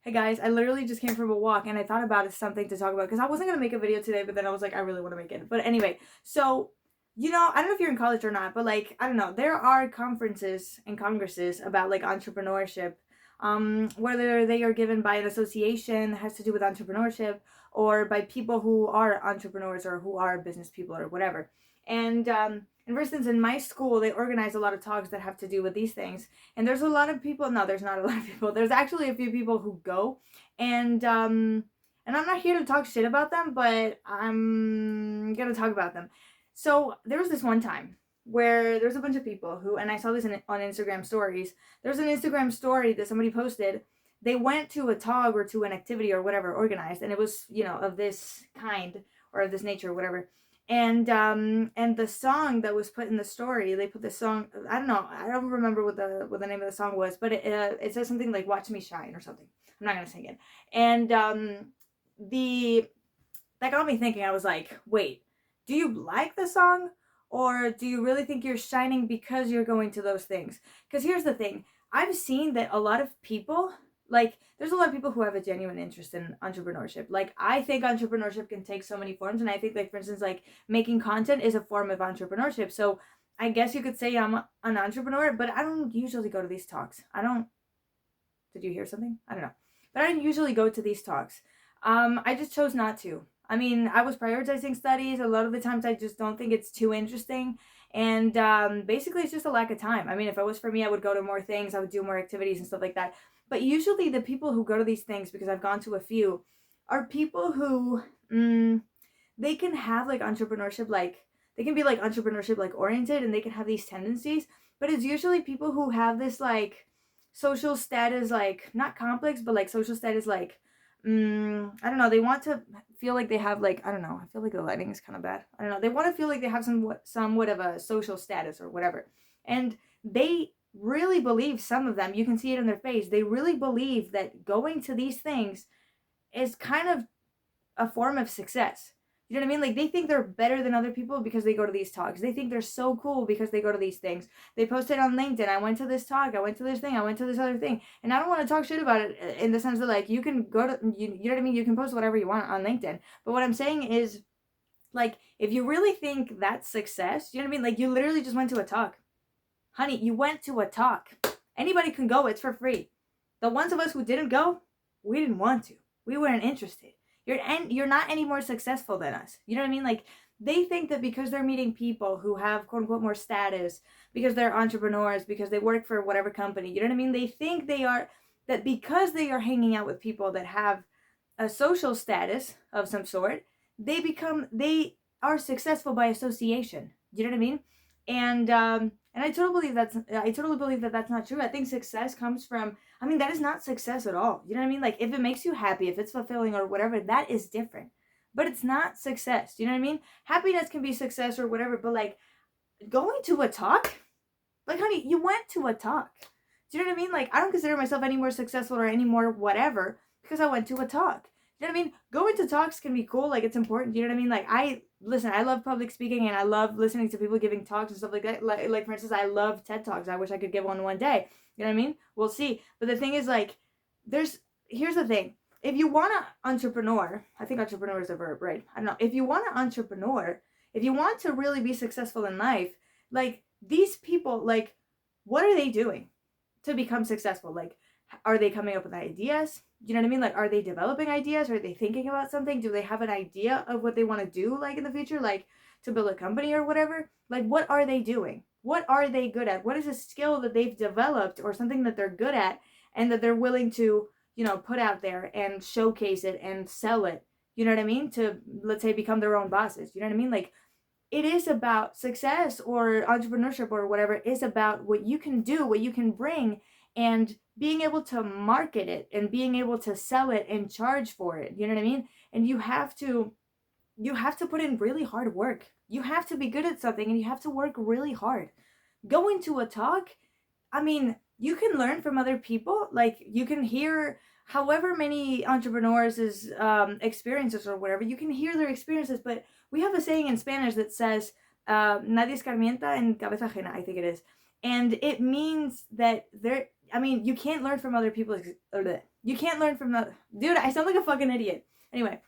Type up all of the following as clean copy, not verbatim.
Hey guys, I literally just came from a walk and I thought about it something to talk about because I wasn't gonna make a video today, but then I was like, I really want to make it. But anyway, so I don't know if you're in college or not, but like, I don't know, there are conferences and congresses about like entrepreneurship, whether they are given by an association that has to do with entrepreneurship or by people who are entrepreneurs or who are business people or whatever. And for instance, in my school, they organize a lot of talks that have to do with these things, and there's a lot of people. No, there's not a lot of people. There's actually a few people who go, and I'm not here to talk shit about them, but I'm gonna talk about them. So there was this one time where there was a bunch of people who, and I saw this on Instagram stories. There's an Instagram story that somebody posted. They went to a talk or to an activity or whatever organized, and it was of this kind or of this nature or whatever. And the song that was put in the story, they put the song. I don't know. I don't remember what the name of the song was, but it says something like "Watch Me Shine" or something. I'm not gonna sing it. And the that got me thinking. I was like, wait, do you like the song, or do you really think you're shining because you're going to those things? Because here's the thing: I've seen that a lot of people, like, there's a lot of people who have a genuine interest in entrepreneurship. Like, I think entrepreneurship can take so many forms, and I think, like, for instance, like making content is a form of entrepreneurship. So I guess you could say I'm an entrepreneur, but I don't usually go to these talks. I don't. Did you hear something? I don't know. But I don't usually go to these talks. I just chose not to. I mean, I was prioritizing studies. A lot of the times I just don't think it's too interesting. And basically, it's just a lack of time. I mean, if it was for me, I would go to more things, I would do more activities and stuff like that. But usually, the people who go to these things, because I've gone to a few, are people who they can have like entrepreneurship, like, they can be like entrepreneurship, like, oriented, and they can have these tendencies. But it's usually people who have this, like, social status, like, not complex, but like social status, like, I don't know, they want to feel like they have, like, I don't know, I feel like the lighting is kind of bad. I don't know, they want to feel like they have somewhat of a social status or whatever. And they really believe, some of them, you can see it in their face, they really believe that going to these things is kind of a form of success. You know what I mean? Like, they think they're better than other people because they go to these talks. They think they're so cool because they go to these things. They post it on LinkedIn. I went to this talk. I went to this thing. I went to this other thing. And I don't want to talk shit about it in the sense that, like, you can go to, you know what I mean? You can post whatever you want on LinkedIn. But what I'm saying is, like, if you really think that's success, you know what I mean? Like, you literally just went to a talk. Honey, you went to a talk. Anybody can go. It's for free. The ones of us who didn't go, we didn't want to. We weren't interested. You're not any more successful than us. You know what I mean? Like, they think that because they're meeting people who have quote unquote more status, because they're entrepreneurs, because they work for whatever company, you know what I mean? They think they are, that because they are hanging out with people that have a social status of some sort, they are successful by association. You know what I mean? And I totally believe that that's not true. I think success comes from, I mean, that is not success at all. You know what I mean? Like, if it makes you happy, if it's fulfilling or whatever, that is different. But it's not success. You know what I mean? Happiness can be success or whatever, but like, going to a talk, like, honey, you went to a talk. Do you know what I mean? Like, I don't consider myself any more successful or any more whatever because I went to a talk. You know what I mean? Going to talks can be cool. Like, it's important. You know what I mean? Like, I love public speaking, and I love listening to people giving talks and stuff like that. Like, for instance, I love TED Talks. I wish I could give one day. You know what I mean? We'll see. But the thing is, like, here's the thing. If you want to entrepreneur, I think entrepreneur is a verb, right? I don't know. If you want to entrepreneur, if you want to really be successful in life, like, these people, like, what are they doing to become successful? Like, are they coming up with ideas? You know what I mean? Like, are they developing ideas? Are they thinking about something? Do they have an idea of what they want to do, like, in the future, like to build a company or whatever? Like, what are they doing? What are they good at? What is a skill that they've developed or something that they're good at and that they're willing to, put out there and showcase it and sell it? You know what I mean? To, let's say, become their own bosses. You know what I mean? Like, it is about success or entrepreneurship or whatever, is about what you can do, what you can bring, and being able to market it and being able to sell it and charge for it. You know what I mean? And you have to put in really hard work. You have to be good at something and you have to work really hard. Going to a talk, I mean, you can learn from other people. Like, you can hear however many entrepreneurs' experiences or whatever. You can hear their experiences, but we have a saying in Spanish that says, "Nadie escarmienta en cabeza ajena," I think it is, and it means that I mean, you can't learn from other people's You can't learn from the dude. I sound like a fucking idiot. Anyway,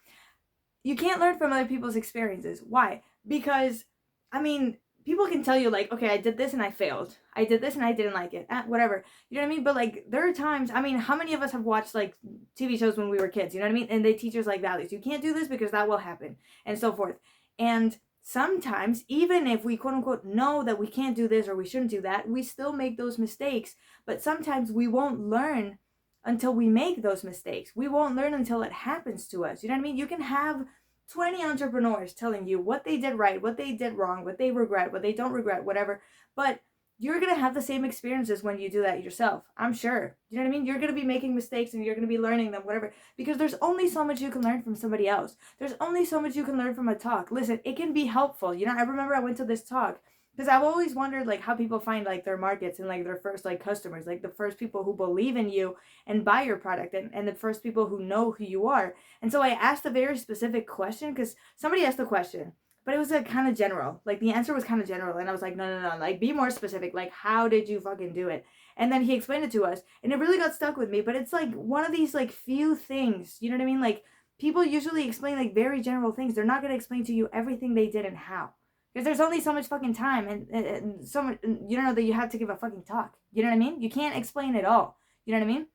you can't learn from other people's experiences. Why? Because, I mean, people can tell you, like, okay, I did this and I failed. I did this and I didn't like it. Whatever. You know what I mean? But, like, there are times, I mean, how many of us have watched, like, TV shows when we were kids? You know what I mean? And they teach us, like, values. You can't do this because that will happen. And so forth. And sometimes, even if we quote unquote know that we can't do this or we shouldn't do that, we still make those mistakes. But sometimes we won't learn until we make those mistakes. We won't learn until it happens to us. You know what I mean? You can have 20 entrepreneurs telling you what they did right, what they did wrong, what they regret, what they don't regret, whatever. But you're going to have the same experiences when you do that yourself. I'm sure. You know what I mean? You're going to be making mistakes and you're going to be learning them, whatever. Because there's only so much you can learn from somebody else. There's only so much you can learn from a talk. Listen, it can be helpful. You know, I remember I went to this talk because I've always wondered, like, how people find, like, their markets and, like, their first, like, customers, like, the first people who believe in you and buy your product, and the first people who know who you are. And so I asked a very specific question because somebody asked the question, but it was, like, kind of general. Like, the answer was kind of general, and I was like, no, like, be more specific. Like, how did you fucking do it? And then he explained it to us, and it really got stuck with me. But it's, like, one of these, like, few things, you know what I mean? Like, people usually explain, like, very general things. They're not going to explain to you everything they did and how. Because there's only so much fucking time and so much, you know, that you have to give a fucking talk. You know what I mean? You can't explain it all. You know what I mean?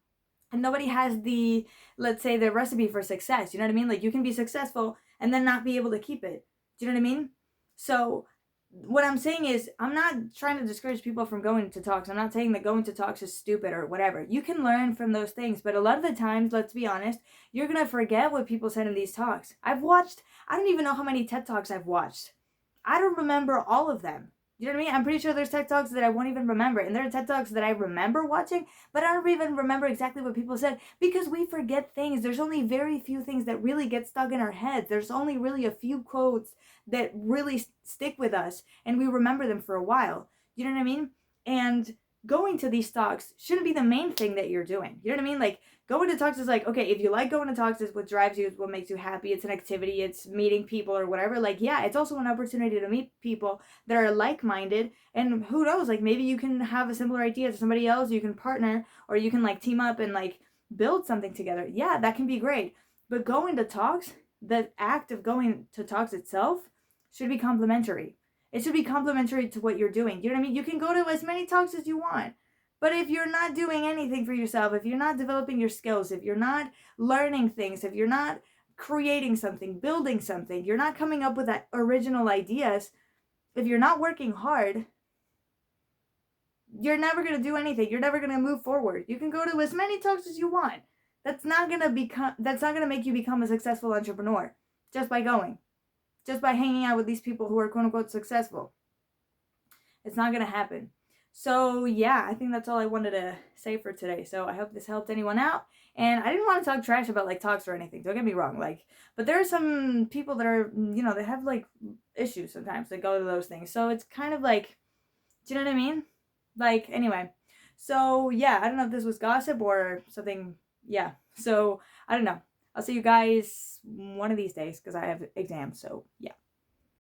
And nobody has the, let's say, the recipe for success. You know what I mean? Like, you can be successful and then not be able to keep it. Do you know what I mean? So what I'm saying is, I'm not trying to discourage people from going to talks. I'm not saying that going to talks is stupid or whatever. You can learn from those things. But a lot of the times, let's be honest, you're going to forget what people said in these talks. I don't even know how many TED Talks I've watched. I don't remember all of them. You know what I mean? I'm pretty sure there's TED Talks that I won't even remember. And there are TED Talks that I remember watching, but I don't even remember exactly what people said because we forget things. There's only very few things that really get stuck in our heads. There's only really a few quotes that really stick with us and we remember them for a while. You know what I mean? And going to these talks shouldn't be the main thing that you're doing. You know what I mean? Like, going to talks is like, okay, if you like going to talks, is what drives you, it's what makes you happy, it's an activity, it's meeting people or whatever. Like, yeah, it's also an opportunity to meet people that are like-minded, and who knows, like, maybe you can have a similar idea to somebody else, you can partner, or you can, like, team up and, like, build something together. Yeah, that can be great. But going to talks, the act of going to talks itself should be complementary. It should be complementary to what you're doing. You know what I mean? You can go to as many talks as you want. But if you're not doing anything for yourself, if you're not developing your skills, if you're not learning things, if you're not creating something, building something, you're not coming up with that original ideas, if you're not working hard, you're never going to do anything. You're never going to move forward. You can go to as many talks as you want. That's not going to make you become a successful entrepreneur just by going. Just by hanging out with these people who are quote unquote successful. It's not going to happen. So yeah, I think that's all I wanted to say for today. So I hope this helped anyone out. And I didn't want to talk trash about, like, talks or anything. Don't get me wrong. Like, but there are some people that are, you know, they have, like, issues sometimes that go to those things. So it's kind of like, do you know what I mean? Like, anyway. So yeah, I don't know if this was gossip or something. Yeah. So I don't know. I'll see you guys one of these days because I have exams. So yeah.